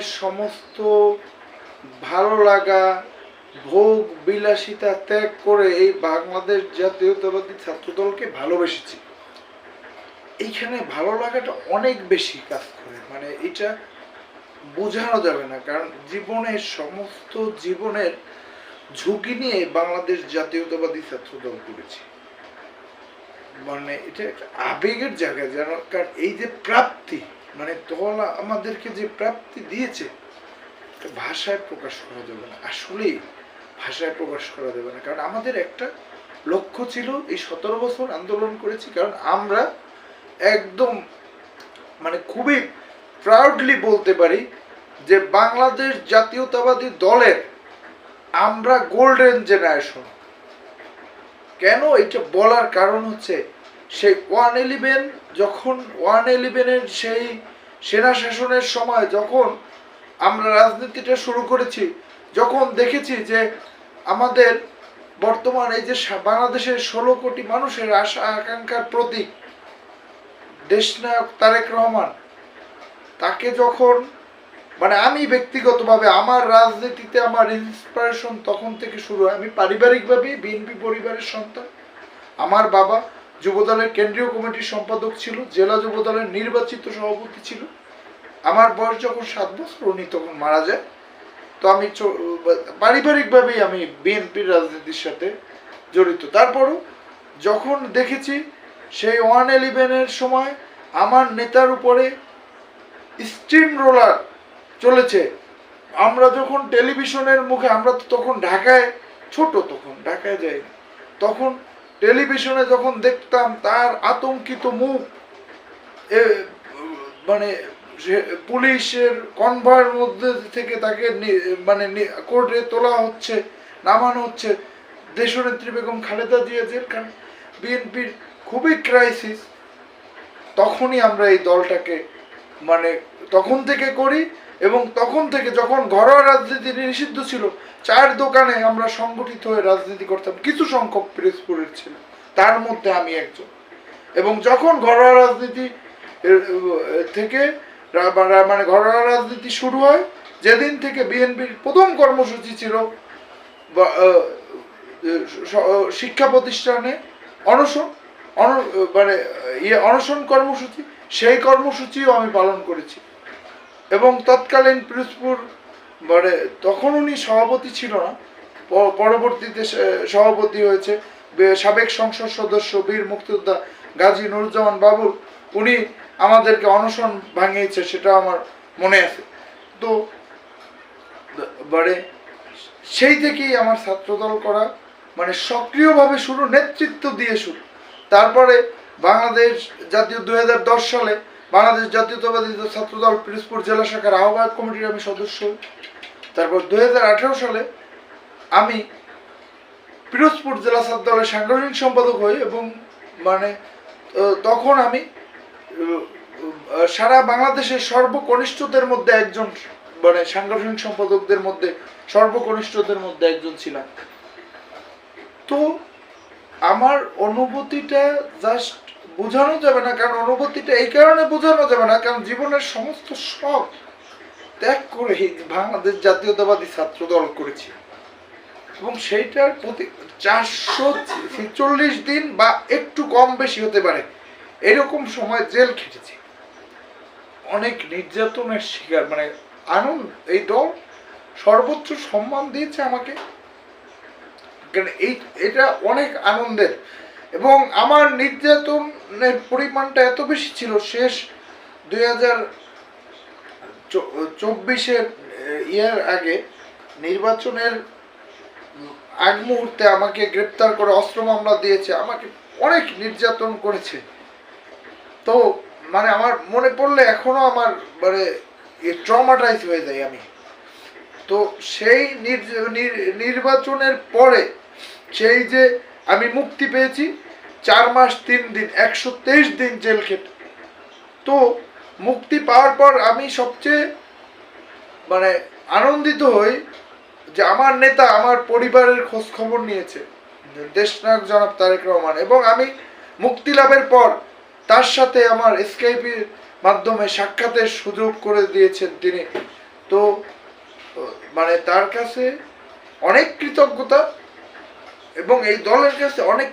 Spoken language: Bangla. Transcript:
সমস্ত ভালো লাগা ভোগ বিলাসিতা ত্যাগ করে এই বাংলাদেশ জাতীয়তাবাদী ছাত্রদলকে ভালোবেসেছি। এইখানে ভালো লাগাটা অনেক বেশি কাজ করে, মানে এটা বোঝানো যাবে না। কারণ জীবনের ঝুঁকি নিয়ে বাংলাদেশ জাতীয়তাবাদী ছাত্রদল করেছি। মানে এটা একটা আবেগের জায়গায় যেন, কারণ এই যে প্রাপ্তি, মানে দল আমাদেরকে যে প্রাপ্তি দিয়েছে ভাষায় প্রকাশ করা যাবে না, আসলেই ভাষায় প্রকাশ করা যাবে না। কারণ আমাদের একটা লক্ষ্য ছিল, এই 17 বছর আন্দোলন করেছি, কারণ আমরা একদম মানে খুবই প্রাউডলি বলতে পারি যে বাংলাদেশ জাতীয়তাবাদী দলের আমরা গোল্ডেন জেনারেশন। কেন এটা বলার কারণ হচ্ছে, সেই 111-এর সেই সেনা শাসনের সময় যখন আমরা রাজনীতিটা শুরু করেছি, যখন দেখেছি যে আমাদের বর্তমান এই যে বাংলাদেশের 16 কোটি মানুষের আশা আকাঙ্ক্ষার প্রতীক দেশনায়ক তারেক রহমান, তাকে যখন মানে আমি ব্যক্তিগতভাবে আমার রাজনীতিতে আমার ইন্সপিরেশন তখন থেকে শুরু হয়। আমি পারিবারিকভাবে বিএনপি পরিবারের সন্তান। আমার বাবা যুবদলের কেন্দ্রীয় কমিটির সম্পাদক ছিল, জেলা যুবদলের নির্বাচিত সভাপতি ছিল। আমার বয়স যখন 7 বছর, উনি তখন মারা যায়। তো আমি পারিবারিকভাবেই আমি বিএনপির রাজনীতির সাথে জড়িত। তারপরও যখন দেখেছি সেই 111-এর সময় আমার নেতার উপরে স্টিম রোলার চলেছে, আমরা যখন টেলিভিশনের মুখে, আমরা তো তখন ঢাকায় ছোট, তখন ঢাকায় যাই, তখন টেলিভিশনে যখন দেখতাম তার আতঙ্কিত মুখ, মানে পুলিশের কনভয়ের মধ্যে থেকে তাকে মানে কোর্টে তোলা হচ্ছে, নামানো হচ্ছে, দেশনেত্রী বেগম খালেদা জিয়া জেলখানায়, বিএনপির খুবই ক্রাইসিস, তখনই আমরা এই দলটাকে মানে তখন থেকে করি। এবং তখন থেকে যখন ঘরোয়া রাজনীতি নিষিদ্ধ ছিল, চায়ের দোকানে আমরা সংগঠিত হয়ে রাজনীতি করতাম, কিছু সংখ্যক পিরোজপুরের ছিল, তার মধ্যে আমি একজন। এবং যখন ঘরোয়া রাজনীতি থেকে মানে ঘরোয়া রাজনীতি শুরু হয়, যেদিন থেকে বিএনপির প্রথম কর্মসূচি ছিল শিক্ষা প্রতিষ্ঠানে অনশন কর্মসূচি, সেই কর্মসূচিও আমি পালন করেছি। এবং তৎকালীন পিরোজপুর মানে তখন উনি সভাপতি ছিল না, পরবর্তীতে সভাপতি হয়েছে সাবেক সংসদ সদস্য বীর মুক্তিযোদ্ধা গাজী নুরুজ্জামান বাবুল, উনি আমাদেরকে অনশন ভাঙিয়েছে, সেটা আমার মনে আছে। তো মানে সেই থেকেই আমার ছাত্রদল করা মানে সক্রিয়ভাবে শুরু, নেতৃত্ব দিয়ে শুরু। তারপরে বাংলাদেশ জাতীয় 2010 সালে বাংলাদেশ জাতীয়তাবাদী ছাত্রদল পিরোজপুর জেলা শাখার আহ্বায়ক কমিটির আমি সদস্য। তারপর 2018 সালে আমি পিরোজপুর জেলা ছাত্রদলের সাংগঠনিক সম্পাদক হই। এবং মানে তখন আমি সারা বাংলাদেশের সর্বকনিষ্ঠদের মধ্যে একজন, মানে সাংগঠনিক সম্পাদকদের মধ্যে সর্বকনিষ্ঠদের মধ্যে একজন ছিলাম। তো আমার অনুভূতিটা জাস্ট বোঝানো যাবে না, কারণ অনুভূতিটা এই কারণে বোঝানো যাবে না, কারণ জীবনের সমস্ত শখ ত্যাগ করে বাংলাদেশ জাতীয়তাবাদী ছাত্রদল করেছি। এবং সেইটার প্রতি 446 দিন বা একটু কম বেশি হতে পারে এরকম সময় জেল খেটেছি, অনেক নির্যাতনের শিকার। মানে আনন্দ, এই দল সর্বোচ্চ সম্মান দিয়েছে আমাকে, কারণ এটা অনেক আনন্দের। এবং আমার নির্যাতনের পরিমাণটা এত বেশি ছিল, শেষ 2024-এর ইয়ার আগে, নির্বাচনের আগ মুহূর্তে আমাকে গ্রেপ্তার করে অস্ত্র মামলা দিয়েছে, আমাকে অনেক নির্যাতন করেছে। তো মানে আমার মনে পড়লে এখনো আমার মানে ট্রমাটাইজ হয়ে যায় আমি। তো সেই নির্বাচনের পরে সেই যে আমি মুক্তি পেয়েছি, 4 মাস 3 দিন 123 দিন জেল খেটে, তো মুক্তি পাওয়ার পর আমি সবচেয়ে মানে আনন্দিত হই যে আমার নেতা আমার পরিবারের খোঁজ খবর নিয়েছে, দেশনায়ক জনাব তারেক রহমান। এবং আমি মুক্তি লাভের পর তার সাথে আমার স্কাইপের মাধ্যমে সাক্ষাতের সুযোগ করে দিয়েছেন তিনি। তো মানে তার কাছে অনেক কৃতজ্ঞতা এবং এই দলের কাছে অনেক